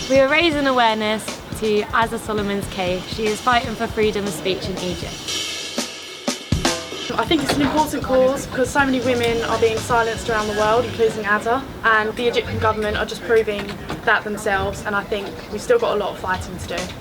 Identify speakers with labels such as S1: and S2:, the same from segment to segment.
S1: We are raising awareness to Azza Soliman's case. She is fighting for freedom of speech in Egypt.
S2: I think it's an important cause because so many women are being silenced around the world, including Azza, and the Egyptian government are just proving that themselves, and I think we've still got a lot of fighting to do.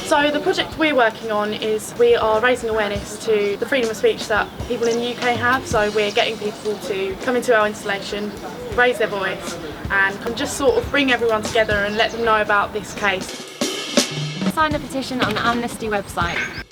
S2: So the project we're working on is we are raising awareness to the freedom of speech that people in the UK have. So we're getting people to come into our installation, raise their voice and just sort of bring everyone together and let them know about this case.
S1: Sign the petition on the Amnesty website.